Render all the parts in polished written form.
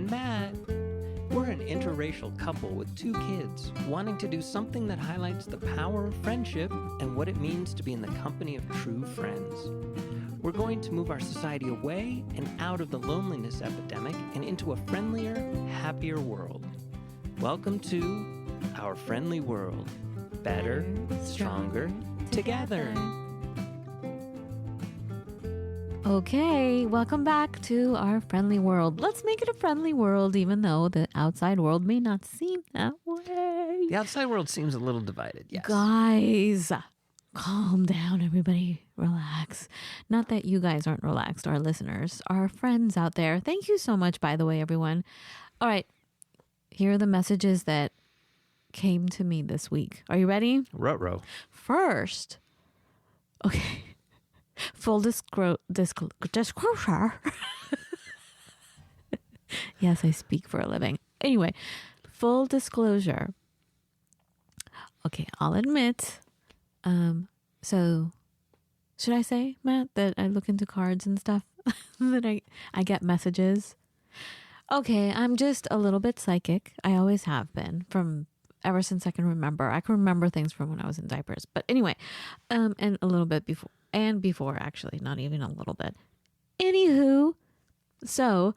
and Matt. We're an interracial couple with 2 kids wanting to do something that highlights the power of friendship and what it means to be in the company of true friends. We're going to move our society away and out of the loneliness epidemic and into a friendlier, happier world. Welcome to Our Friendly World. Better, stronger, together. Okay, welcome back to Our Friendly World. Let's make it a friendly world, even though the outside world may not seem that way. The outside world seems a little divided, yes. Guys, calm down, everybody. Relax. Not that you guys aren't relaxed, our listeners, our friends out there. Thank you so much, by the way, everyone. All right, here are the messages that came to me this week. Are you ready? Ruh-roh. First, okay. Full disclosure. Yes, I speak for a living. Anyway, full disclosure. Okay, I'll admit. So should I say, Matt, that I look into cards and stuff? That I get messages? Okay, I'm just a little bit psychic. I always have been from ever since I can remember. I can remember things from when I was in diapers. But anyway, and a little bit before. And before, actually, not even a little bit. Anywho, so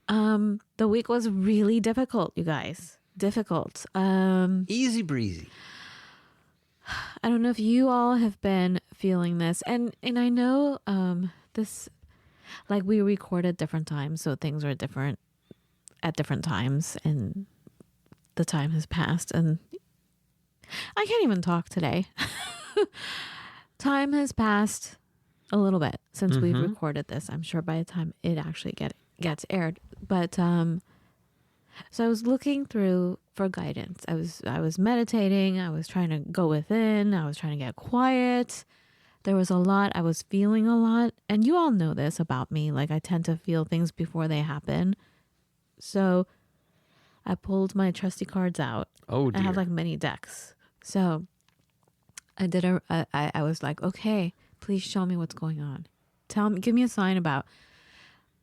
the week was really difficult, you guys. Difficult. Easy breezy. I don't know if you all have been feeling this. And I know this, like we recorded different times, so things are different at different times. And the time has passed. And I can't even talk today. Time has passed a little bit since we've recorded this. I'm sure by the time it actually gets aired. But so I was looking through for guidance. I was meditating. I was trying to go within. I was trying to get quiet. There was a lot. I was feeling a lot. And you all know this about me. Like I tend to feel things before they happen. So I pulled my trusty cards out. Oh, dear. I have like many decks. So I was like, okay, please show me what's going on. Give me a sign about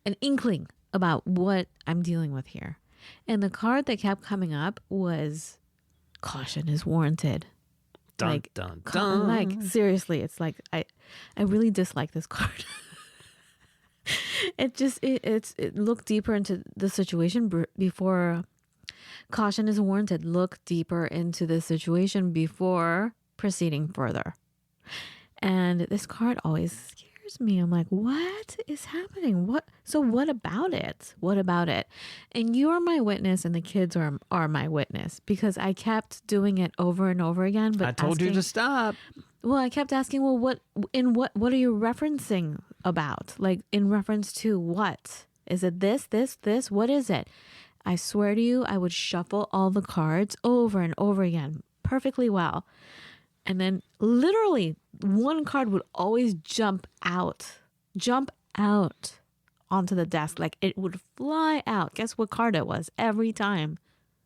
an inkling about what I'm dealing with here. And the card that kept coming up was caution is warranted. Dun, like, dun, dun. Like seriously, it's like, I really dislike this card. It looked deeper into the situation before. Caution is warranted. Look deeper into the situation before proceeding further. And this card always scares me. I'm like, what is happening? What about it? What about it? And you are my witness and the kids are my witness because I kept doing it over and over again. But I told you to stop. Well, I kept asking, well, what are you referencing about? Like in reference to what? Is it this? What is it? I swear to you, I would shuffle all the cards over and over again perfectly well. And then literally one card would always jump out onto the desk. Like it would fly out. Guess what card it was? Every time.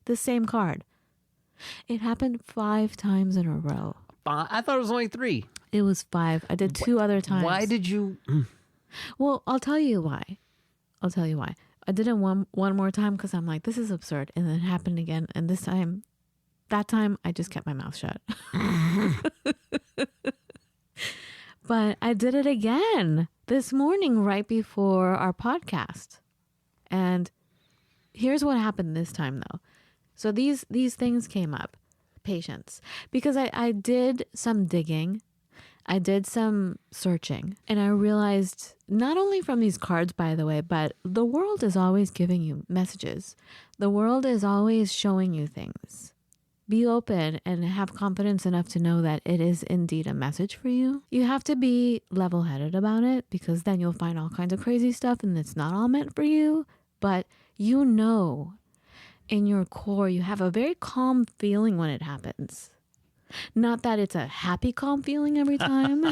The same card. It happened 5 times in a row. I thought it was only 3. It was 5. I did 2 other times. Why did you? Well, I'll tell you why. I did it one more time because I'm like, this is absurd. And then it happened again. And that time, I just kept my mouth shut. But I did it again this morning right before our podcast. And here's what happened this time, though. So these things came up. Patience. Because I did some digging. I did some searching. And I realized, not only from these cards, by the way, but the world is always giving you messages. The world is always showing you things. Be open and have confidence enough to know that it is indeed a message for you. You have to be level-headed about it because then you'll find all kinds of crazy stuff and it's not all meant for you. But you know in your core, you have a very calm feeling when it happens. Not that it's a happy, calm feeling every time,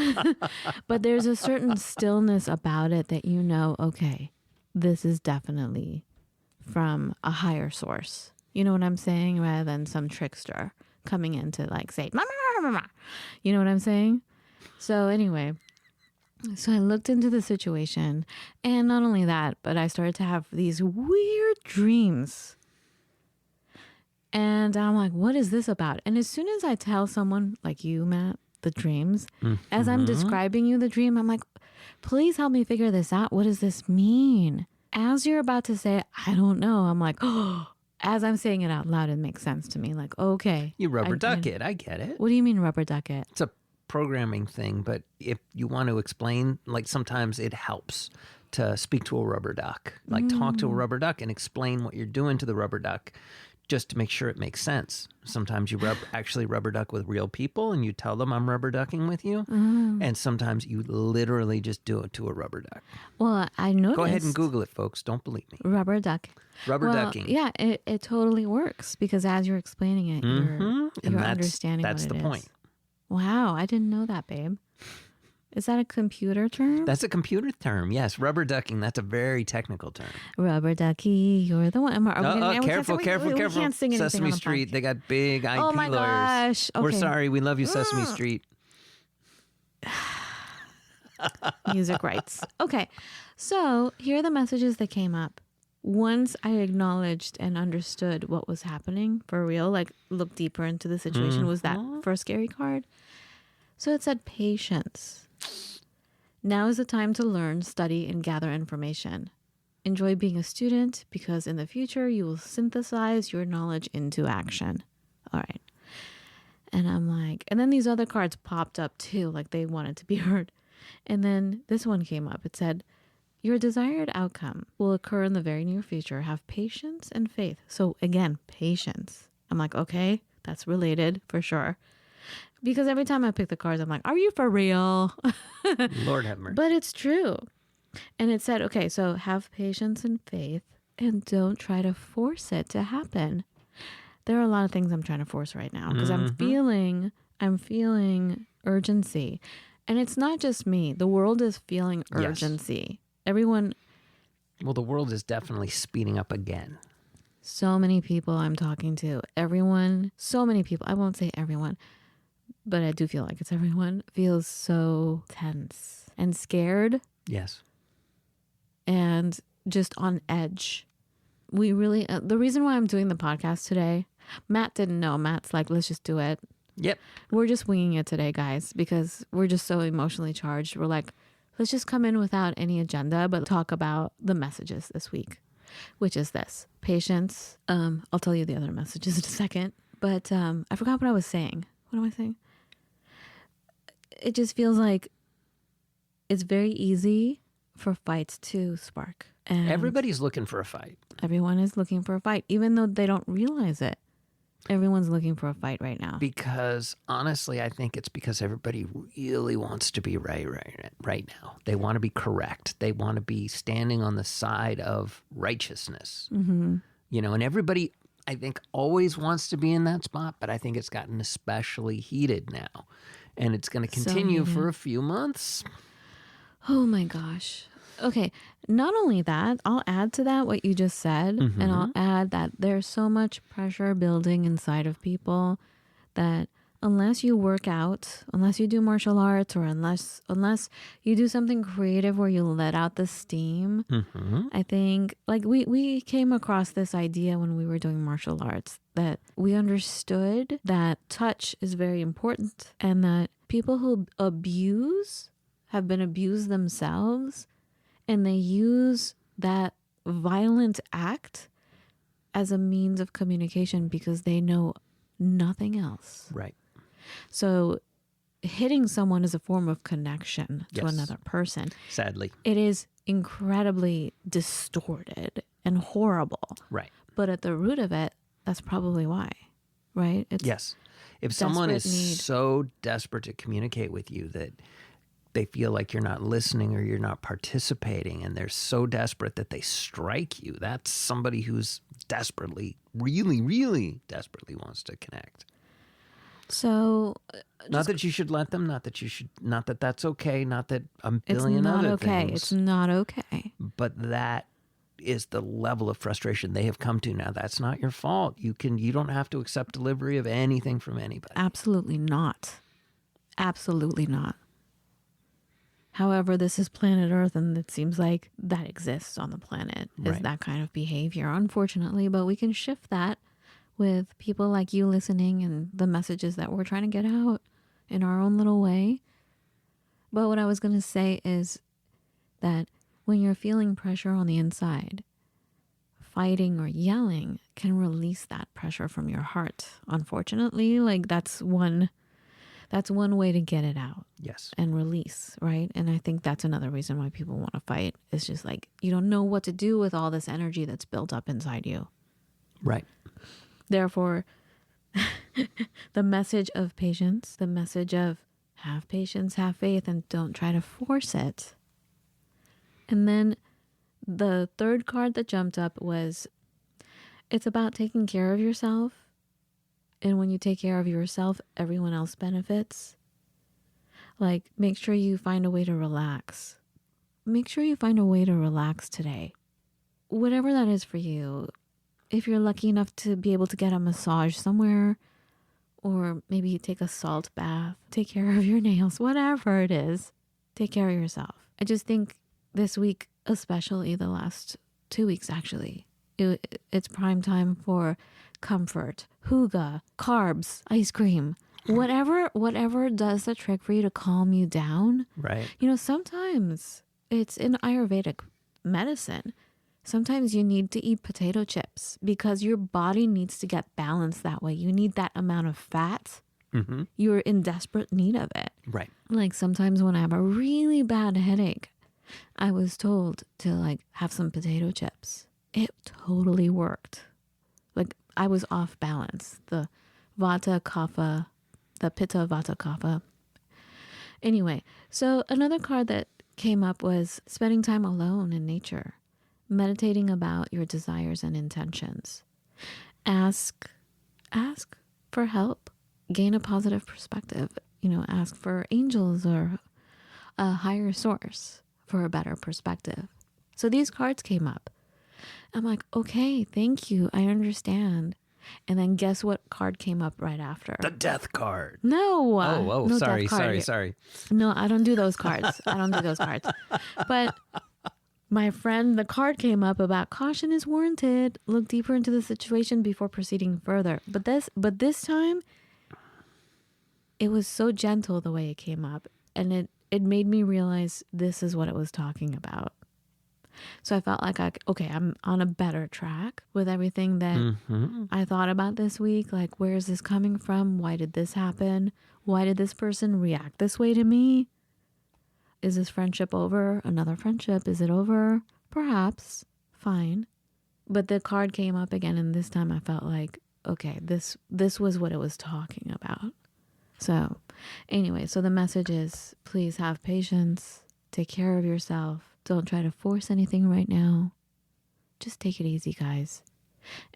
but there's a certain stillness about it that you know, okay, this is definitely from a higher source. You know what I'm saying? Rather than some trickster coming in to like say, mama, mama. You know what I'm saying? So anyway, So I looked into the situation, and not only that, but I started to have these weird dreams. And I'm like, what is this about? And as soon as I tell someone like you, Matt, the dreams, as I'm describing you the dream, I'm like, please help me figure this out. What does this mean? As you're about to say, I don't know, I'm like, oh, as I'm saying it out loud, it makes sense to me. Like, okay. You rubber duck it. I get it. What do you mean rubber duck it? It's a programming thing, but if you want to explain, like sometimes it helps to speak to a rubber duck, like talk to a rubber duck and explain what you're doing to the rubber duck just to make sure it makes sense. Sometimes you actually rubber duck with real people and you tell them I'm rubber ducking with you. And sometimes you literally just do it to a rubber duck. Well, I noticed. Go ahead and Google it, folks. Don't believe me. Rubber duck. Rubber ducking. Yeah, it totally works because as you're explaining it, you're understanding that's what it the is. point. Wow, I didn't know that, babe. Is that a computer term? That's a computer term. Yes, rubber ducking. That's a very technical term. Rubber ducky, you're the one. Careful. We can't sing anything Sesame on the Street. podcast. They got big IP Oh my lawyers. gosh. Okay. We're sorry. We love you, Sesame Street. Music rights. Okay, so here are the messages that came up. Once I acknowledged and understood what was happening for real, like looked deeper into the situation, was that first scary card. So it said patience. Now is the time to learn, study, and gather information. Enjoy being a student because in the future you will synthesize your knowledge into action. All right. And I'm like, and then these other cards popped up too, like they wanted to be heard. And then this one came up. It said, your desired outcome will occur in the very near future. Have patience and faith. So again, patience. I'm like, okay, that's related for sure. Because every time I pick the cards, I'm like, are you for real? Lord have mercy. But it's true. And it said, okay, so have patience and faith and don't try to force it to happen. There are a lot of things I'm trying to force right now because I'm feeling urgency. And it's not just me. The world is feeling urgency. Yes. Everyone. Well, the world is definitely speeding up again. So many people I'm talking to. Everyone, so many people. I won't say everyone, but I do feel like it's everyone. Feels so tense and scared. Yes. And just on edge. We really, the reason why I'm doing the podcast today, Matt didn't know. Matt's like, let's just do it. Yep. We're just winging it today, guys, because we're just so emotionally charged. We're like, let's just come in without any agenda, but talk about the messages this week, which is this. Patience. I'll tell you the other messages in a second, but I forgot what I was saying. What am I saying? It just feels like it's very easy for fights to spark. And everybody's looking for a fight. Everyone is looking for a fight, even though they don't realize it. Everyone's looking for a fight right now. Because honestly, I think it's because everybody really wants to be right now. They want to be correct. They want to be standing on the side of righteousness. Mm-hmm. You know, and everybody, I think, always wants to be in that spot, but I think it's gotten especially heated now. And it's going to continue for a few months. Oh my gosh. Okay, not only that, I'll add to that what you just said, and I'll add that there's so much pressure building inside of people that unless you work out, unless you do martial arts, or unless you do something creative where you let out the steam, I think, like we came across this idea when we were doing martial arts, that we understood that touch is very important and that people who have been abused themselves, and they use that violent act as a means of communication because they know nothing else. Right. So hitting someone is a form of connection to another person. Sadly. It is incredibly distorted and horrible. Right. But at the root of it, that's probably why, right? It's yes. If someone is so desperate to communicate with you that they feel like you're not listening or you're not participating, and they're so desperate that they strike you, that's somebody who's desperately, really, really desperately wants to connect. So, not that you should let them, not that that's okay, not that a billion other things. It's not okay. But that is the level of frustration they have come to now. That's not your fault. You don't have to accept delivery of anything from anybody. Absolutely not. Absolutely not. However, this is planet Earth, and it seems like that exists on the planet, is Right. that kind of behavior, unfortunately. But we can shift that with people like you listening and the messages that we're trying to get out in our own little way. But what I was going to say is that when you're feeling pressure on the inside, fighting or yelling can release that pressure from your heart. Unfortunately, like that's one way to get it out. Yes. And release, right? And I think that's another reason why people want to fight. It's just like you don't know what to do with all this energy that's built up inside you. Right. Therefore, the message of patience, the message of have patience, have faith, and don't try to force it. And then the third card that jumped up was it's about taking care of yourself. And when you take care of yourself, everyone else benefits. Like, make sure you find a way to relax. Make sure you find a way to relax today. Whatever that is for you. If you're lucky enough to be able to get a massage somewhere, or maybe take a salt bath, take care of your nails, whatever it is, take care of yourself. I just think this week, especially the last 2 weeks actually, it's prime time for comfort, hygge, carbs, ice cream, whatever does the trick for you to calm you down. Right. You know, sometimes it's in Ayurvedic medicine. Sometimes you need to eat potato chips because your body needs to get balanced that way. You need that amount of fat. Mm-hmm. You're in desperate need of it. Right. Like sometimes when I have a really bad headache, I was told to like have some potato chips. It totally worked. Like I was off balance. The vata kapha, the pitta vata kapha. Anyway, so another card that came up was spending time alone in nature, meditating about your desires and intentions. Ask for help, gain a positive perspective, ask for angels or a higher source for a better perspective. So these cards came up. I'm like, okay, thank you. I understand. And then guess what card came up right after? The death card. No. Oh, no sorry, death card. sorry. No, I don't do those cards. But my friend, the card came up about caution is warranted. Look deeper into the situation before proceeding further. But this time, it was so gentle the way it came up. And it made me realize this is what it was talking about. So I felt like, I'm on a better track with everything that I thought about this week. Like, where is this coming from? Why did this happen? Why did this person react this way to me? Is this friendship over? Another friendship? Is it over? Perhaps. Fine. But the card came up again, and this time I felt like, okay, this was what it was talking about. So anyway, so the message is please have patience. Take care of yourself. Don't try to force anything right now. Just take it easy, guys.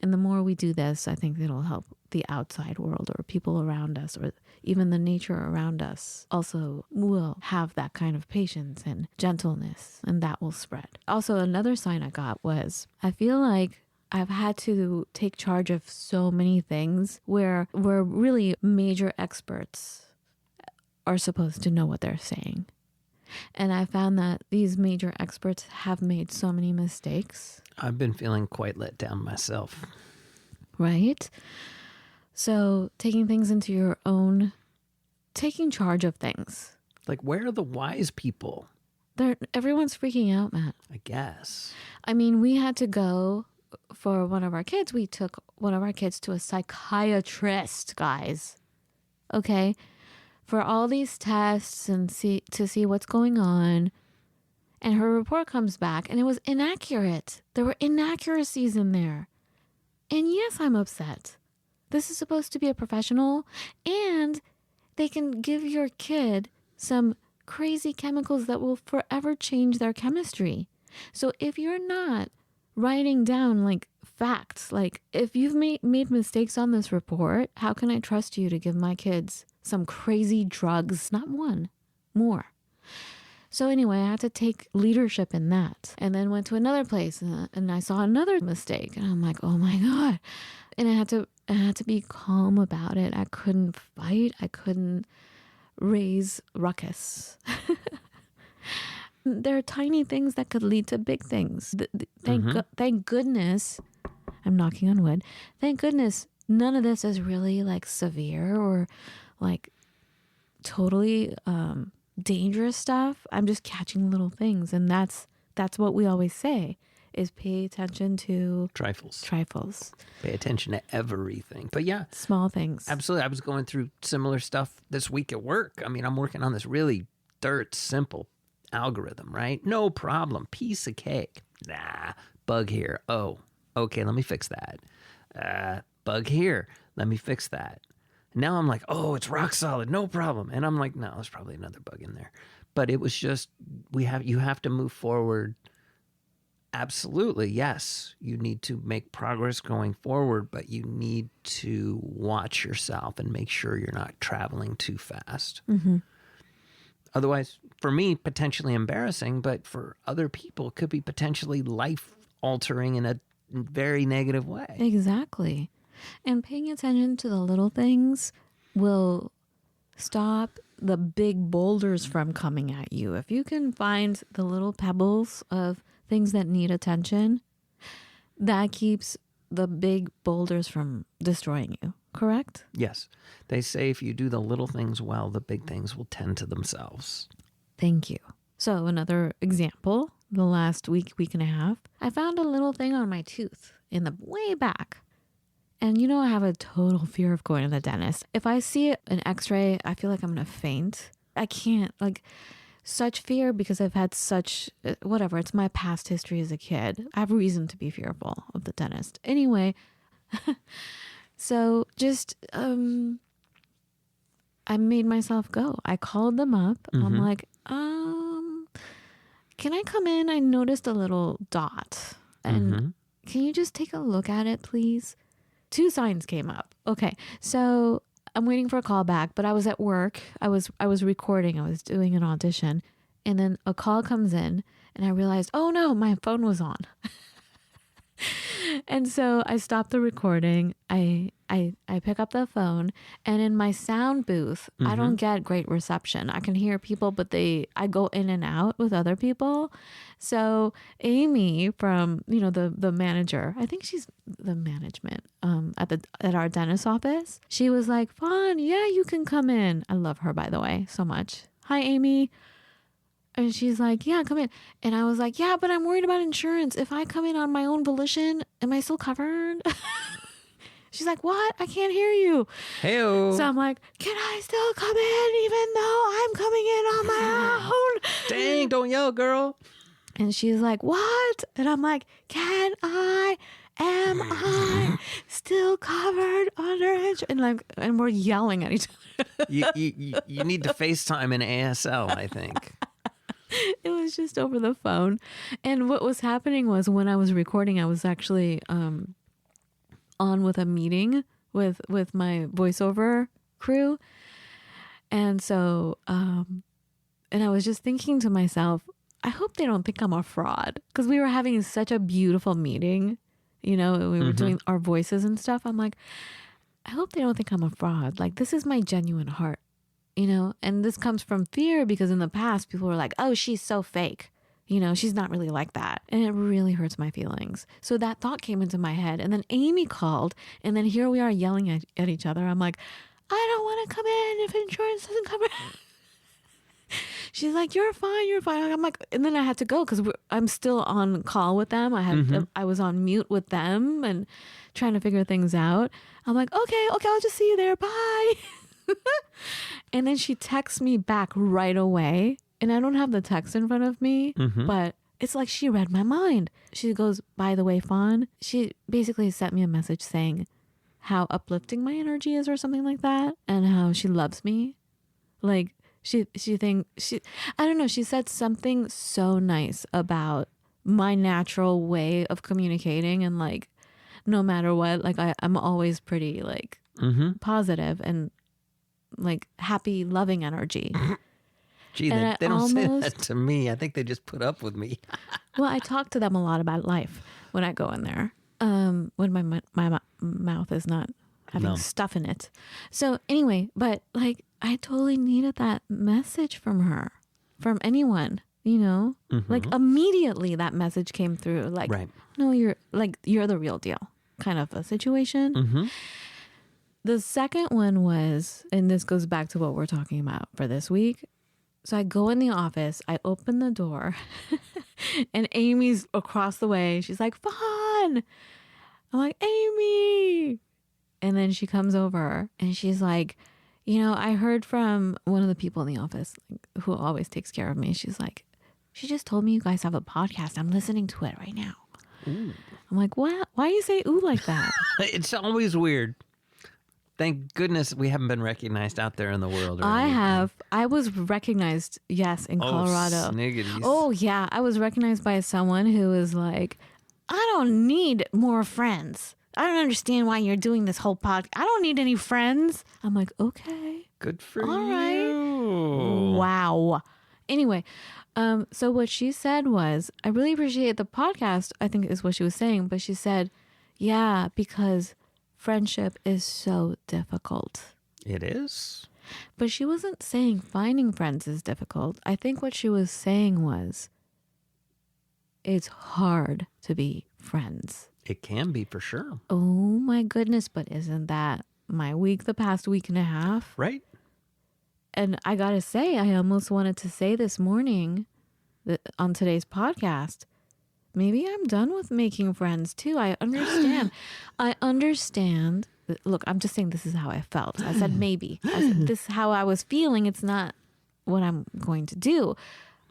And the more we do this, I think it'll help the outside world or people around us or even the nature around us also will have that kind of patience and gentleness, and that will spread. Also, another sign I got was I feel like I've had to take charge of so many things where really major experts are supposed to know what they're saying. And I found that these major experts have made so many mistakes. I've been feeling quite let down myself. Right? So taking things into your own, taking charge of things. Like, where are the wise people? Everyone's freaking out, Matt. I guess. I mean, we had to go for one of our kids. We took one of our kids to a psychiatrist, guys. Okay? For all these tests and to see what's going on. And her report comes back and it was inaccurate. There were inaccuracies in there. And yes, I'm upset. This is supposed to be a professional, and they can give your kid some crazy chemicals that will forever change their chemistry. So if you're not writing down like facts, like if you've made mistakes on this report, how can I trust you to give my kids some crazy drugs? Not one, more. So anyway, I had to take leadership in that, and then went to another place and I saw another mistake, and I'm like, oh my God. And I had to be calm about it. I couldn't fight. I couldn't raise ruckus. There are tiny things that could lead to big things. Thank goodness, I'm knocking on wood. Thank goodness none of this is really like severe or like totally dangerous stuff. I'm just catching little things, and that's what we always say is pay attention to Trifles. Pay attention to everything. But yeah, small things. Absolutely. I was going through similar stuff this week at work. I mean, I'm working on this really simple algorithm, right? No problem. Piece of cake. Nah, bug here. Oh, okay, let me fix that. Bug here. Let me fix that. Now I'm like, oh, it's rock solid. No problem. And I'm like, no, there's probably another bug in there. But it was just, you have to move forward. Absolutely, yes. You need to make progress going forward, but you need to watch yourself and make sure you're not traveling too fast. Mm-hmm. Otherwise, for me, potentially embarrassing, but for other people, it could be potentially life-altering in a very negative way. Exactly. And paying attention to the little things will stop the big boulders from coming at you. If you can find the little pebbles of things that need attention, that keeps the big boulders from destroying you, correct? Yes. They say if you do the little things well, the big things will tend to themselves. Thank you. So another example, the last week and a half, I found a little thing on my tooth in the way back. And you know, I have a total fear of going to the dentist. If I see an x-ray, I feel like I'm going to faint. I can't, such fear because I've had such, whatever, it's my past history as a kid. I have reason to be fearful of the dentist. Anyway, so just, I made myself go. I called them up. Mm-hmm. I'm like, can I come in? I noticed a little dot. And can you just take a look at it, please? 2 signs came up. Okay, so I'm waiting for a call back, but I was at work. I was recording. I was doing an audition, and then a call comes in, and I realized, oh no, my phone was on. And so I stopped the recording. I pick up the phone, and in my sound booth, I don't get great reception. I can hear people, but I go in and out with other people. So Amy from, the manager, I think she's the management at our dentist office. She was like, Fawn, yeah, you can come in. I love her, by the way, so much. Hi, Amy. And she's like, yeah, come in. And I was like, yeah, but I'm worried about insurance. If I come in on my own volition, am I still covered? She's like, what? I can't hear you. Hey-o. So I'm like, can I still come in even though I'm coming in on my own? Dang, don't yell, girl. And she's like, what? And I'm like, am I still covered under insurance? And we're yelling at each other. You need to FaceTime in ASL, I think. It was just over the phone. And what was happening was when I was recording, I was actually on with a meeting with my voiceover crew. And so, and I was just thinking to myself, I hope they don't think I'm a fraud, because we were having such a beautiful meeting, we were doing our voices and stuff. I'm like, I hope they don't think I'm a fraud. Like, this is my genuine heart. And this comes from fear because in the past people were like, oh, she's so fake. She's not really like that. And it really hurts my feelings. So that thought came into my head. And then Amy called. And then here we are yelling at each other. I'm like, I don't want to come in if insurance doesn't cover. She's like, you're fine. I'm like, and then I had to go because I'm still on call with them. I was on mute with them and trying to figure things out. I'm like, okay, I'll just see you there. Bye. And then she texts me back right away, and I don't have the text in front of me, but it's like she read my mind. She goes, by the way, Fawn, she basically sent me a message saying how uplifting my energy is or something like that, and how she loves me. Like I don't know, she said something so nice about my natural way of communicating, and like no matter what, like I'm always pretty like positive and like happy, loving energy. Gee, they don't say that to me. I think they just put up with me. Well, I talk to them a lot about life when I go in there. When my mouth is not having stuff in it. So anyway, but like I totally needed that message from her, from anyone. you know, like immediately that message came through. Like, Right. no, you're the real deal kind of a situation. The second one was, and this goes back to what we're talking about for this week. So I go in the office, I open the door, and Amy's across the way. She's like, Fawn. I'm like, Amy. And then she comes over and she's like, you know, I heard from one of the people in the office who always takes care of me. She's like, she just told me you guys have a podcast. I'm listening to it right now. Ooh. I'm like, what? Why do you say ooh like that? It's always weird. Thank goodness we haven't been recognized out there in the world. Or anything. I was recognized, yes, in Colorado. Sniggities. Oh, yeah. I was recognized by someone who was like, I don't need more friends. I don't understand why you're doing this whole podcast. I don't need any friends. I'm like, okay. Good for all you. Right. Wow. Anyway, so what she said was, I really appreciate the podcast, I think is what she was saying. But she said, yeah, because friendship is so difficult. It is. But she wasn't saying finding friends is difficult. I think what she was saying was it's hard to be friends. It can be for sure. Oh my goodness, but isn't that my week, the past week and a half? Right. And I gotta say, I almost wanted to say this morning on today's podcast, maybe I'm done with making friends too. I understand. I understand. Look, I'm just saying this is how I felt. I said maybe. I said this is how I was feeling. It's not what I'm going to do.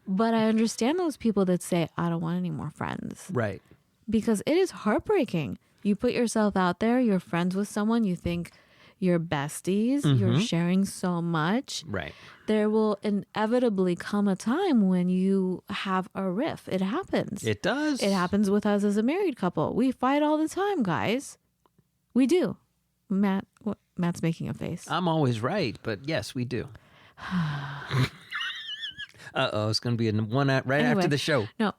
But I understand those people that say, I don't want any more friends. Right. Because it is heartbreaking. You put yourself out there, you're friends with someone, you think you're besties, you're sharing so much. Right. There will inevitably come a time when you have a rift. It happens. It does. It happens with us as a married couple. We fight all the time, guys. We do. Matt's making a face. I'm always right, but yes, we do. Uh-oh, it's going to be one right Anyway, after the show. No.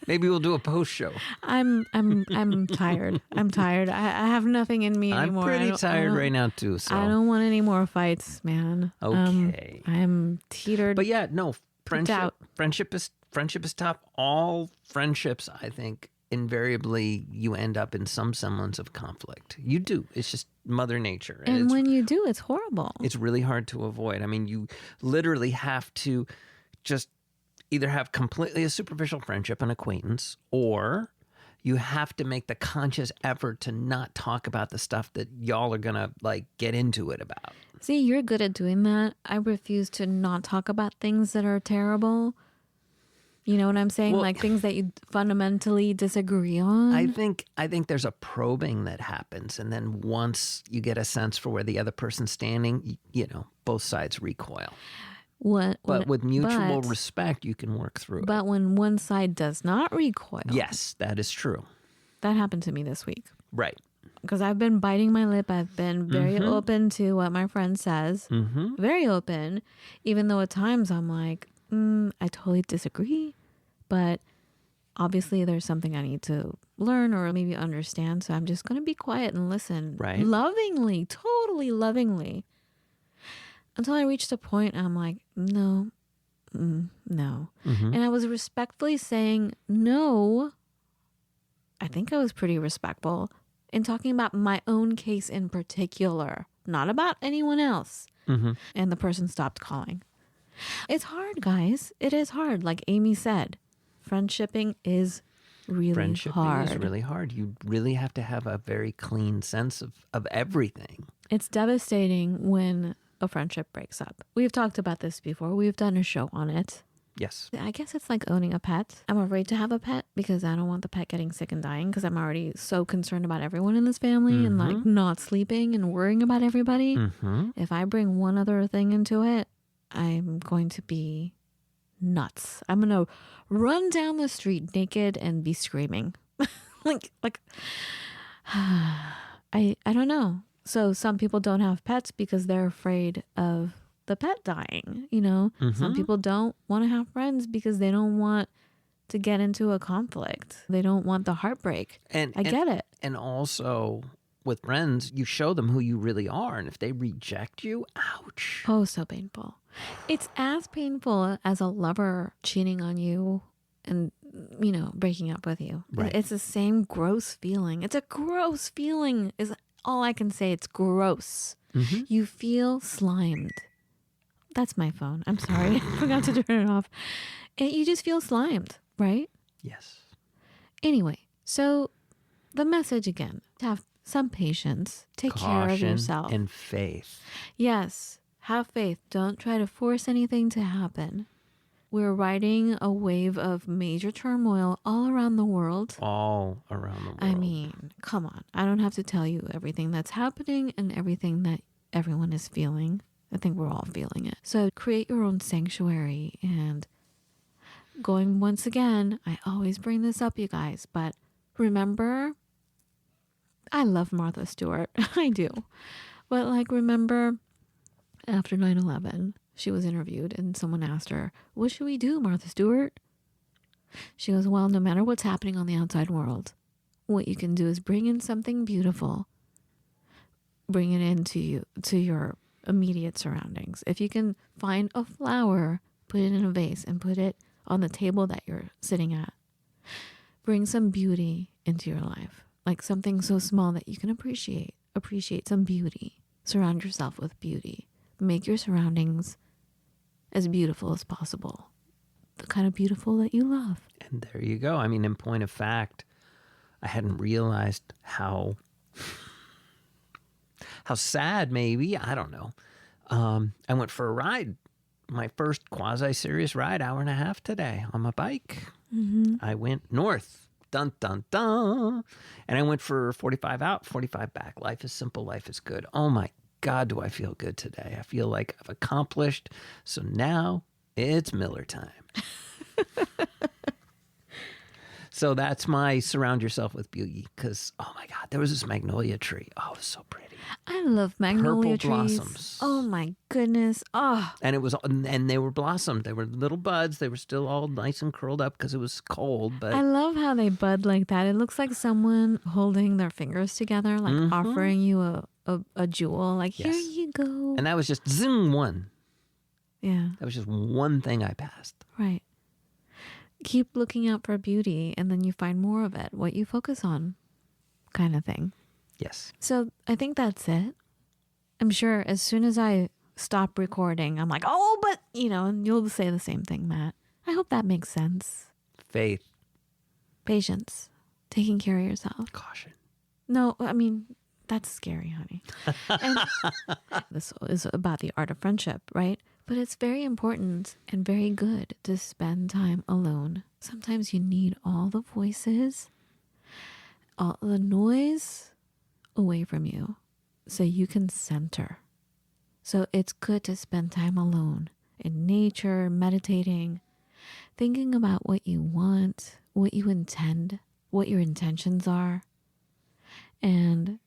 Maybe we'll do a post show. I'm tired. I'm tired. I have nothing in me anymore. I'm pretty tired right now too. So I don't want any more fights, man. Okay. I'm teetered. But yeah, no, out. friendship is tough. All friendships, I think, invariably you end up in some semblance of conflict. You do. It's just Mother Nature. And when you do, it's horrible. It's really hard to avoid. I mean, you literally have to just either have completely a superficial friendship, an acquaintance, or you have to make the conscious effort to not talk about the stuff that y'all are going to like get into it about. See, you're good at doing that. I refuse to not talk about things that are terrible. You know what I'm saying? Well, like things that you fundamentally disagree on. I think there's a probing that happens. And then once you get a sense for where the other person's standing, you know, both sides recoil. But with mutual respect, you can work through it. But when one side does not recoil. Yes, that is true. That happened to me this week. Right. Because I've been biting my lip. I've been very open to what my friend says. Very open. Even though at times I'm like, I totally disagree. But obviously there's something I need to learn or maybe understand. So I'm just going to be quiet and listen. Right. Lovingly, totally lovingly. Until I reached a point I'm like, no. And I was respectfully saying no. I think I was pretty respectful in talking about my own case in particular, not about anyone else. And the person stopped calling. It's hard, guys. It is hard. Like Amy said, friendshipping is really hard. Is really hard. You really have to have a very clean sense of everything. It's devastating when a friendship breaks up. We've talked about this before. We've done a show on it. Yes. I guess it's like owning a pet. I'm afraid to have a pet because I don't want the pet getting sick and dying because I'm already so concerned about everyone in this family and like not sleeping and worrying about everybody. If I bring one other thing into it, I'm going to be nuts. I'm going to run down the street naked and be screaming. like I don't know. So some people don't have pets because they're afraid of the pet dying, you know? Some people don't want to have friends because they don't want to get into a conflict. They don't want the heartbreak. I get it. And also, with friends, you show them who you really are. And if they reject you, ouch. Oh, so painful. It's as painful as a lover cheating on you and, breaking up with you. Right. It's the same gross feeling. It's a gross feeling is all I can say. It's gross. Mm-hmm. You feel slimed. That's my phone. I'm sorry. I forgot to turn it off. You just feel slimed, right? Yes. Anyway, so the message again, to have some patience, take care of yourself. Caution and faith. Yes, have faith. Don't try to force anything to happen. We're riding a wave of major turmoil all around the world. All around the world. I mean, come on. I don't have to tell you everything that's happening and everything that everyone is feeling. I think we're all feeling it. So create your own sanctuary. And going once again, I always bring this up, you guys, but remember, I love Martha Stewart. I do. But remember after 9/11, she was interviewed and someone asked her, "What should we do, Martha Stewart?" She goes, "Well, no matter what's happening on the outside world, what you can do is bring in something beautiful. Bring it into your immediate surroundings. If you can find a flower, put it in a vase and put it on the table that you're sitting at. Bring some beauty into your life. Like something so small that you can appreciate. Appreciate some beauty. Surround yourself with beauty. Make your surroundings as beautiful as possible. The kind of beautiful that you love." And there you go. I mean, in point of fact, I hadn't realized how sad maybe, I don't know. I went for a ride, my first quasi-serious ride, 1.5 hours today on my bike. Mm-hmm. I went north, dun, dun, dun. And I went for 45 out, 45 back. Life is simple, life is good. Oh my God, do I feel good today. I feel like I've accomplished. So now it's Miller time. So that's my surround yourself with beauty. Because, oh my God, there was this magnolia tree. Oh, it was so pretty. I love magnolia Purple trees. blossoms. Oh my goodness. Oh. And they were blossomed. They were little buds. They were still all nice and curled up because it was cold. But I love how they bud like that. It looks like someone holding their fingers together, like offering you a jewel. Like, Yes. Here you go. And that was just zing one. Yeah, That was just one thing I passed. right. Keep looking out for beauty and then you find more of it. What you focus on kind of thing. Yes. So I think that's it. I'm sure as soon as I stop recording, I'm like, oh, but, and you'll say the same thing, Matt. I hope that makes sense. Faith. Patience. Taking care of yourself. Caution. No, I mean, that's scary, honey. And this is about the art of friendship, right? But it's very important and very good to spend time alone. Sometimes you need all the voices, all the noise away from you so you can center. So it's good to spend time alone in nature, meditating, thinking about what you want, what you intend, what your intentions are. And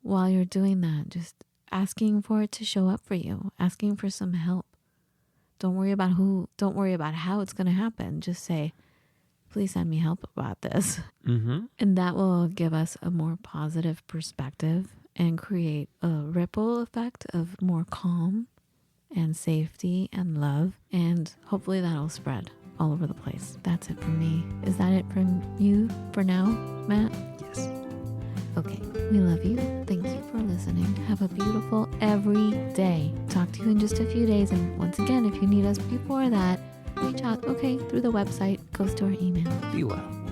while you're doing that, just asking for it to show up for you, asking for some help. Don't worry about how it's going to happen. Just say, please send me help about this. Mm-hmm. And that will give us a more positive perspective and create a ripple effect of more calm and safety and love. And hopefully that'll spread all over the place. That's it from me. Is that it from you for now, Matt? Yes. Okay, we love you. Thank you for listening. Have a beautiful every day. Talk to you in just a few days. And once again, if you need us before that, reach out, through the website, goes to our email. Be well.